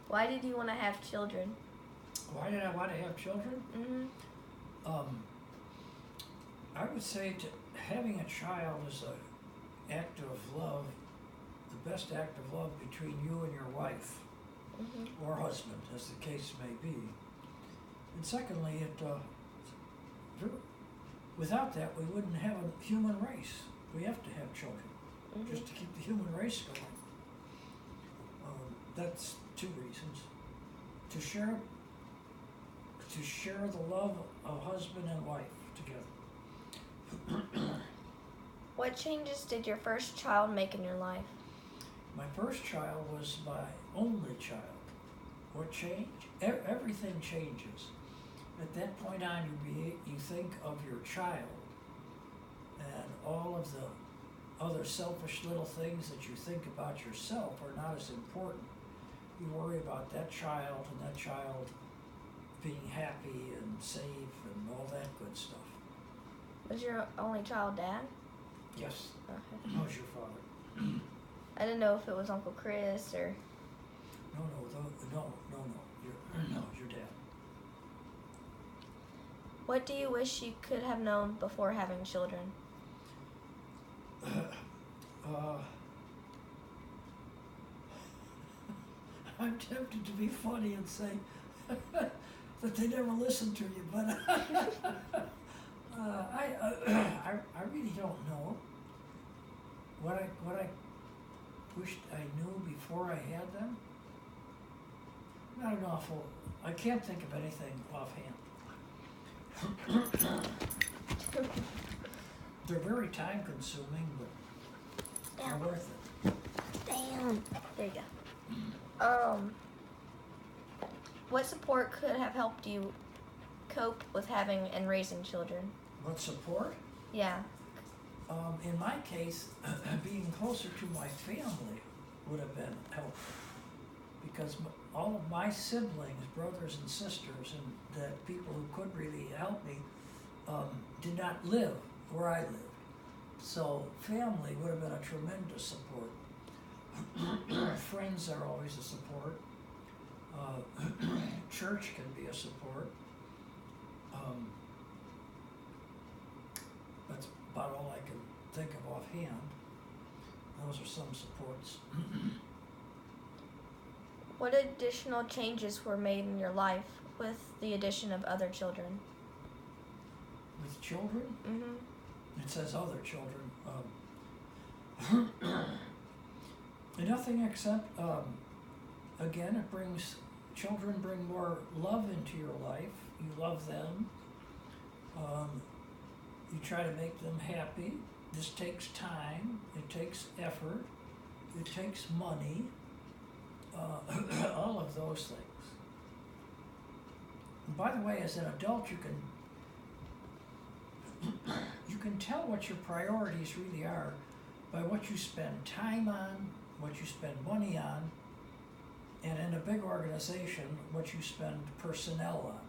Why did you want to have children? Why did I want to have children? Mm-hmm. I would say having a child is an act of love, the best act of love between you and your wife Mm-hmm. or husband, as the case may be. And secondly, without that, we wouldn't have a human race. We have to have children Mm-hmm. just to keep the human race going. That's two reasons. To share the love of husband and wife together. What changes did your first child make in your life? My first child was my only child. What changed? Everything changes. At that point on, you think of your child, and all of the other selfish little things that you think about yourself are not as important. You worry about that child and that child being happy and safe and all that good stuff. Was your only child dad? Yes. Okay. How's your father? I didn't know if it was Uncle Chris or... No, your dad. What do you wish you could have known before having children? I'm tempted to be funny and say that they never listened to you, but I really don't know. What I wished I knew before I had them? Not an awful. I can't think of anything offhand. They're very time consuming, but they're worth it. Damn. There you go. What support could have helped you cope with having and raising children? What support? Yeah. In my case, being closer to my family would have been helpful, because all of my siblings, brothers and sisters, and the people who could really help me did not live where I lived. So family would have been a tremendous support. Friends are always a support. Church can be a support. That's about all I can think of offhand. Those are some supports. What additional changes were made in your life with the addition of other children? With children? Mm-hmm. It says other children. Nothing except, again, children bring more love into your life. You love them. You try to make them happy. This takes time. It takes effort. It takes money. All of those things. And by the way, as an adult, you can tell what your priorities really are by what you spend time on, what you spend money on, and in a big organization, what you spend personnel on.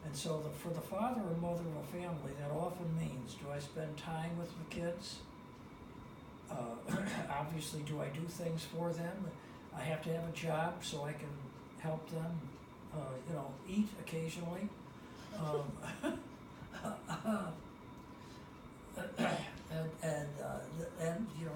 And so for the father or mother of a family, that often means, do I spend time with the kids? Obviously, do I do things for them? I have to have a job so I can help them, eat occasionally. And you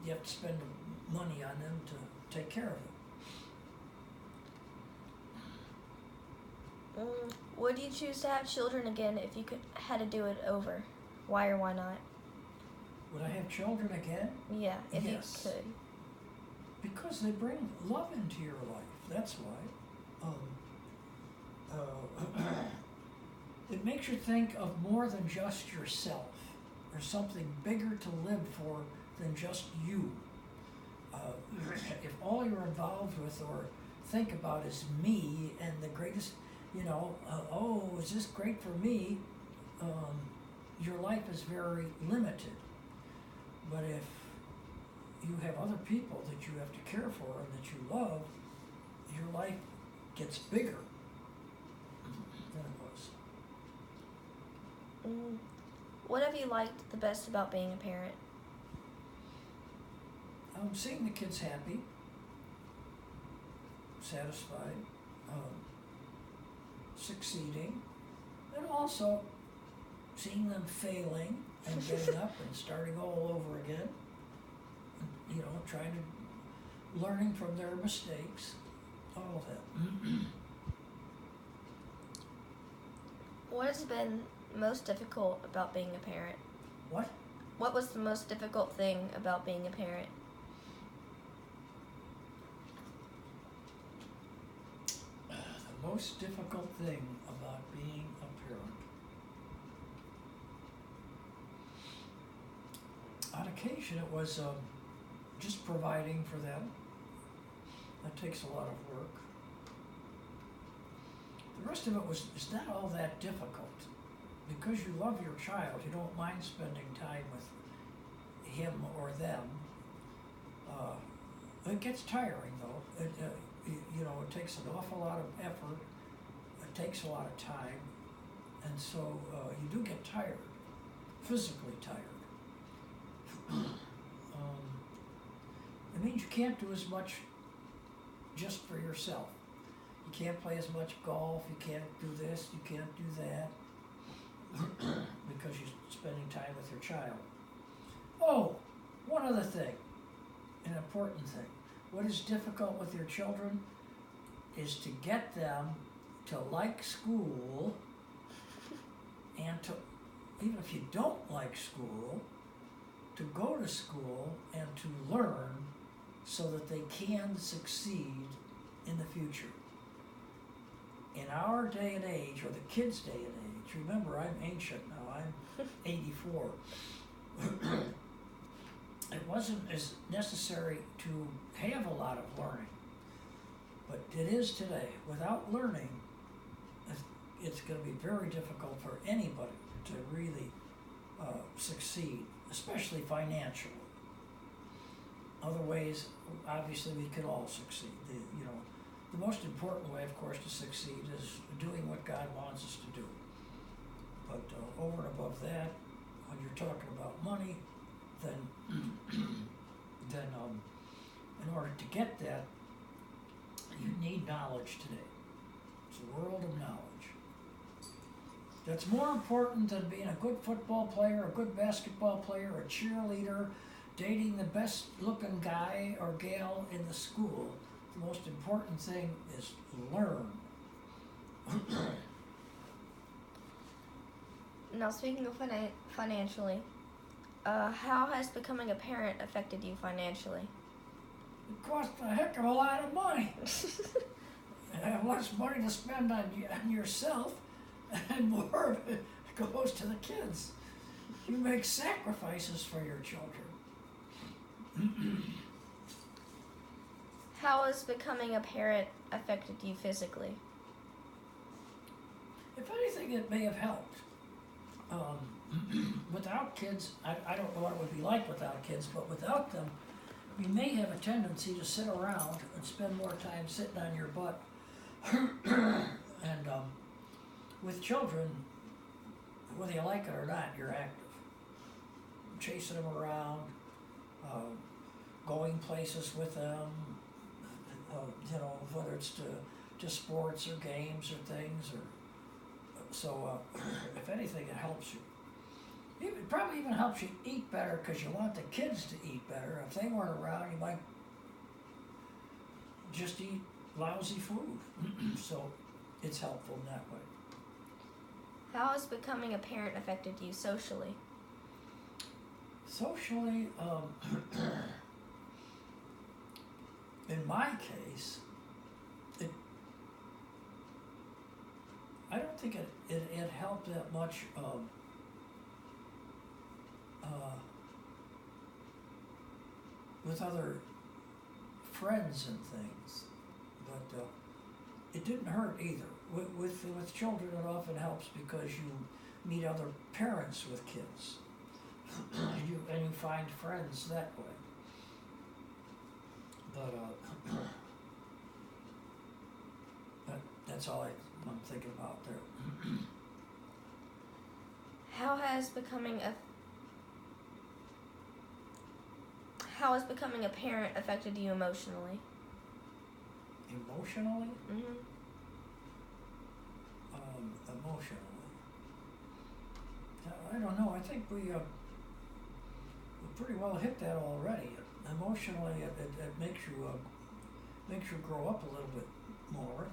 have to spend money on them to take care of them. Would you choose to have children again if you had to do it over? Why or why not? Would I have children again? Yeah, if Yes. you could. Because they bring love into your life. That's why. It makes you think of more than just yourself. There's something bigger to live for than just you. If all you're involved with or think about is me and the greatest, is this great for me? Your life is very limited. But if you have other people that you have to care for and that you love, your life gets bigger than it was. What have you liked the best about being a parent? Seeing the kids happy, satisfied, succeeding, and also seeing them failing and getting up and starting all over again, you know, learning from their mistakes, all of that. What has been most difficult about being a parent? What? What was the most difficult thing about being a parent? The most difficult thing about being a parent. On occasion, it was just providing for them. That takes a lot of work. The rest of it is not all that difficult. Because you love your child, you don't mind spending time with him or them. It gets tiring though. You know, it takes an awful lot of effort. It takes a lot of time, and so you do get tired, physically tired. It means you can't do as much just for yourself. You can't play as much golf. You can't do this. You can't do that. Because you're spending time with your child. Oh, one other thing, an important thing. What is difficult with your children is to get them to like school and to, even if you don't like school, to go to school and to learn so that they can succeed in the future. In our day and age, or the kids' day and age, remember I'm ancient now, I'm 84. It wasn't as necessary to have a lot of learning, but it is today. Without learning, it's going to be very difficult for anybody to really succeed, especially financially. Other ways, obviously, we could all succeed. The most important way, of course, to succeed is doing what God wants us to do. But over and above that, when you're talking about money, then in order to get that, you need knowledge today. It's a world of knowledge. That's more important than being a good football player, a good basketball player, a cheerleader, dating the best looking guy or gal in the school. The most important thing is learn. Now, speaking of financially, how has becoming a parent affected you financially? It costs a heck of a lot of money. You have less money to spend on yourself, and more of it goes to the kids. You make sacrifices for your children. How has becoming a parent affected you physically? If anything, it may have helped. Without kids, I don't know what it would be like without kids, but without them, you may have a tendency to sit around and spend more time sitting on your butt. And with children, whether you like it or not, you're active. Chasing them around, going places with them, whether it's to sports or games or things, or so. If anything, it helps you. It probably even helps you eat better because you want the kids to eat better. If they weren't around, you might just eat lousy food. So it's helpful in that way. How has becoming a parent affected you socially? Socially, in my case, I don't think it helped that much with other friends and things, but it didn't hurt either. With children, it often helps because you meet other parents with kids, and you find friends that way. But that's all I'm thinking about there. How has becoming a parent affected you emotionally? Emotionally? Mm-hmm. Emotionally. I don't know. I think we pretty well hit that already. Emotionally, it makes you grow up a little bit more.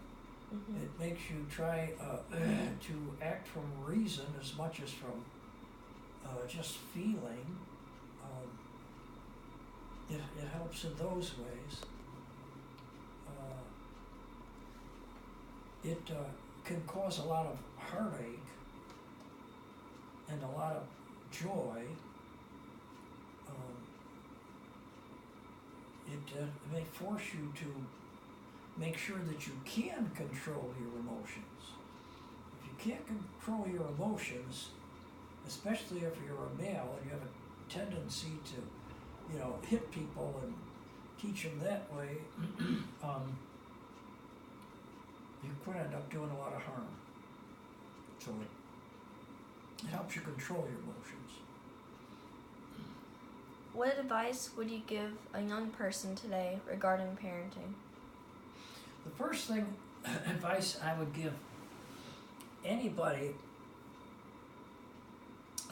Mm-hmm. It makes you try to act from reason as much as from just feeling. It helps in those ways. It can cause a lot of heartache and a lot of joy. It may force you to make sure that you can control your emotions. If you can't control your emotions, especially if you're a male and you have a tendency to, hit people and teach them that way, you could end up doing a lot of harm. So it helps you control your emotions. What advice would you give a young person today regarding parenting? The first advice I would give anybody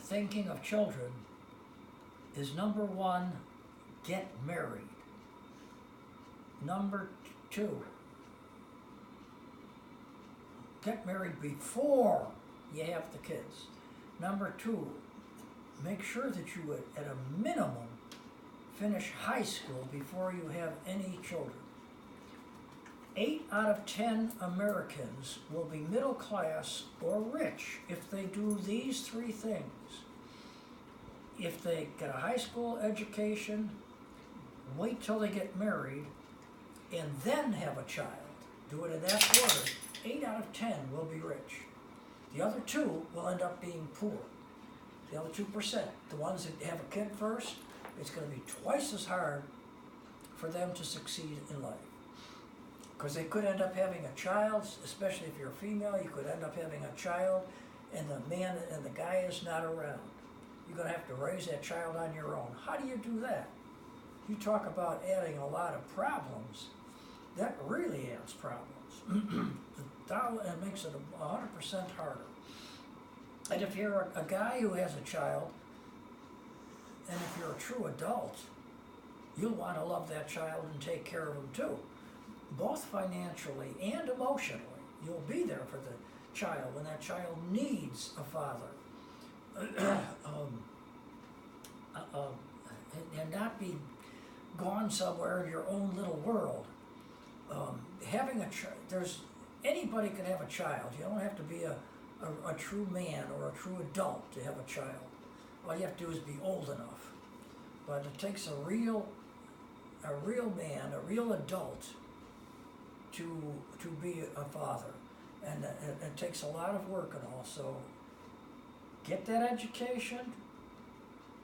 thinking of children is, number one, get married. Number two, get married before you have the kids. Number two, make sure that you would, at a minimum, finish high school before you have any children. 8 out of 10 Americans will be middle class or rich if they do these 3 things. If they get a high school education, wait till they get married, and then have a child. Do it in that order. 8 out of 10 will be rich. The other 2 will end up being poor. The other 2%, the ones that have a kid first, it's going to be twice as hard for them to succeed in life. Because they could end up having a child, especially if you're a female, you could end up having a child and the man and the guy is not around. You're going to have to raise that child on your own. How do you do that? You talk about adding a lot of problems. That really adds problems. It makes it 100% harder. And if you're a guy who has a child, and if you're a true adult, you'll want to love that child and take care of him too, both financially and emotionally. You'll be there for the child when that child needs a father. And not be gone somewhere in your own little world. Having a child, anybody can have a child. You don't have to be a true man or a true adult to have a child. All you have to do is be old enough. But it takes a real man, a real adult to be a father. And it takes a lot of work and all. So get that education,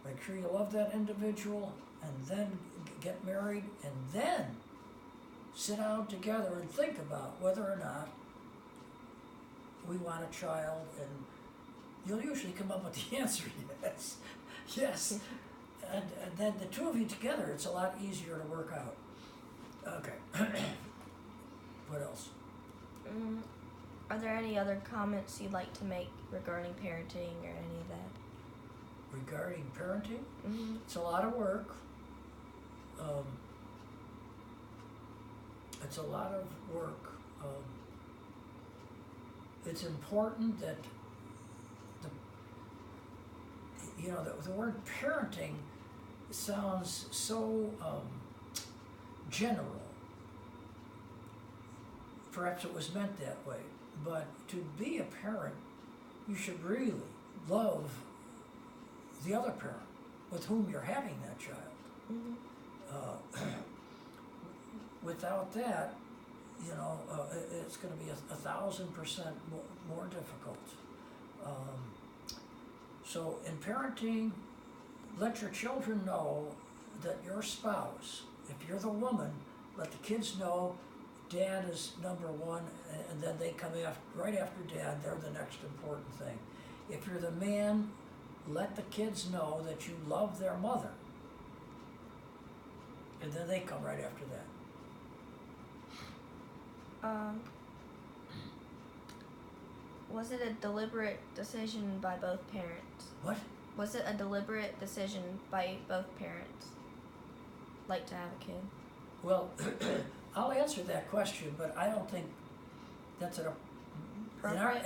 make sure you love that individual, and then get married, and then sit down together and think about whether or not we want a child, and you'll usually come up with the answer, yes. And then the two of you together, it's a lot easier to work out. Okay. What else? Are there any other comments you'd like to make regarding parenting or any of that? Regarding parenting? Mm-hmm. It's a lot of work. It's a lot of work. It's important that the word parenting sounds so general. Perhaps it was meant that way, but to be a parent, you should really love the other parent with whom you're having that child. Mm-hmm. Without that, it's going to be 1,000% more difficult. So in parenting, let your children know that your spouse, if you're the woman, let the kids know dad is number one, and then they come right after dad. They're the next important thing. If you're the man, let the kids know that you love their mother, and then they come right after that. Um, was it a deliberate decision by both parents? What? Was it a deliberate decision by both parents? Like to have a kid? Well, I'll answer that question, but I don't think that's in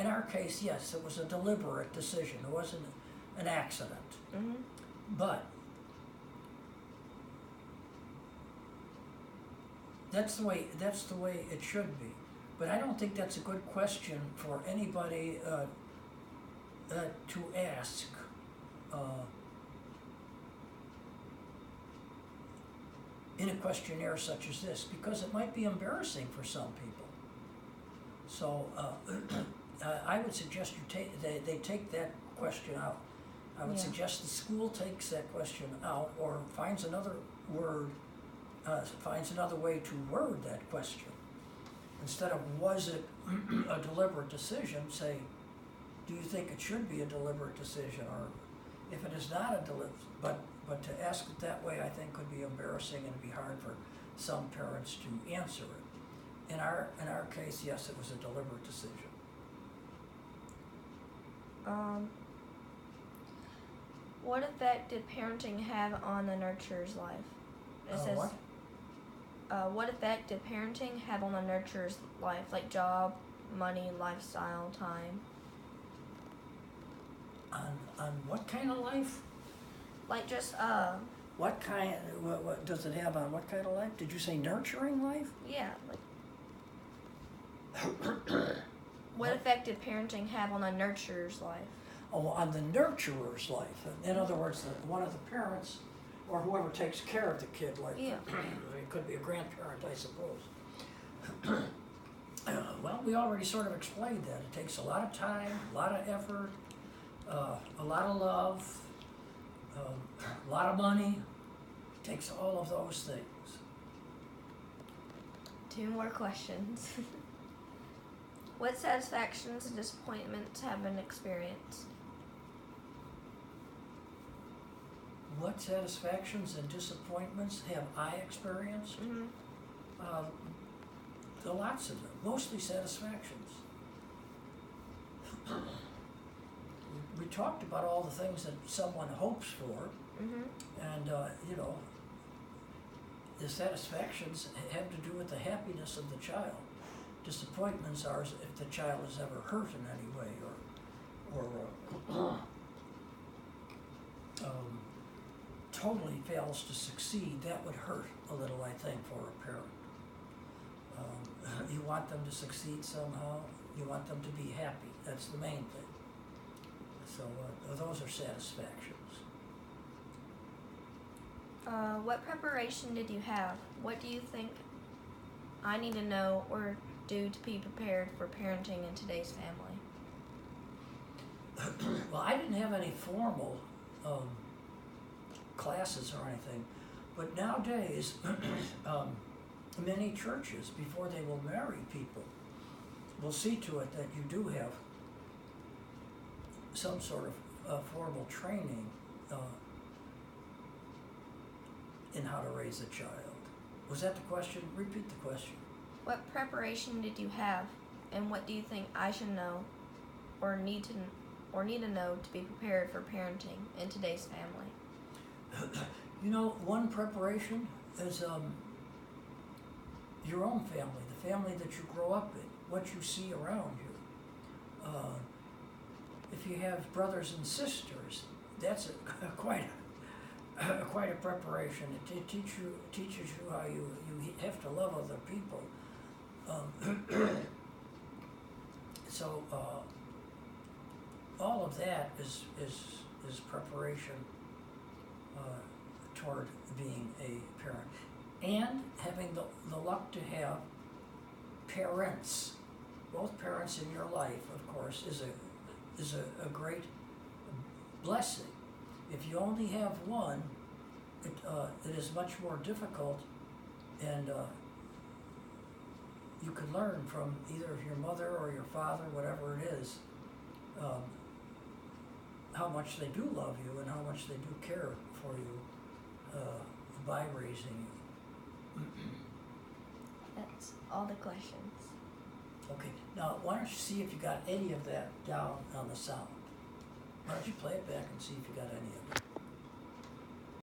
our case, yes, it was a deliberate decision. It wasn't an accident. Mm-hmm. But that's the way it should be. But I don't think that's a good question for anybody to ask. In a questionnaire such as this, because it might be embarrassing for some people. So I would suggest they take that question out. I would suggest the school takes that question out, or finds another word, finds another way to word that question. Instead of was it a deliberate decision, say, do you think it should be a deliberate decision, or if it is not a deliberate, but to ask it that way, I think could be embarrassing and be hard for some parents to answer it. In our case, yes, it was a deliberate decision. What effect did parenting have on the nurturer's life? It says, What? What effect did parenting have on the nurturer's life, like job, money, lifestyle, time? On what kind of life? Like just What kind? What does it have on what kind of life? Did you say nurturing life? yeah, like what effect did parenting have on the nurturer's life? Oh, on the nurturer's life. In other words, one of the parents, or whoever takes care of the kid, like Yeah. it could be a grandparent, I suppose. Well, we already sort of explained that. It takes a lot of time, a lot of effort, a lot of love, a lot of money. It takes all of those things. 2 more questions. What satisfactions and disappointments have been experienced? What satisfactions and disappointments have I experienced? Mm-hmm. Lots of them, mostly satisfactions. We talked about all the things that someone hopes for, Mm-hmm. and the satisfactions have to do with the happiness of the child. Disappointments are if the child is ever hurt in any way, or totally fails to succeed. That would hurt a little, I think, for a parent. You want them to succeed somehow. You want them to be happy. That's the main thing. So those are satisfactions. What preparation did you have? What do you think I need to know or do to be prepared for parenting in today's family? Well, I didn't have any formal classes or anything, but nowadays, many churches, before they will marry people, will see to it that you do have some sort of formal training in how to raise a child. Was that the question? Repeat the question. What preparation did you have, and what do you think I should know or need to know to be prepared for parenting in today's family? You know, one preparation is your own family, the family that you grow up in, what you see around you. If you have brothers and sisters, that's quite a preparation. It teaches you how you have to love other people. So all of that is preparation toward being a parent, and having the luck to have parents, both parents in your life, of course, is a great blessing. If you only have one, it is much more difficult, and you can learn from either your mother or your father, whatever it is, how much they do love you and how much they do care for you by raising you. That's all the questions. Okay, now why don't you see if you got any of that down on the sound? Why don't you play it back and see if you got any of it?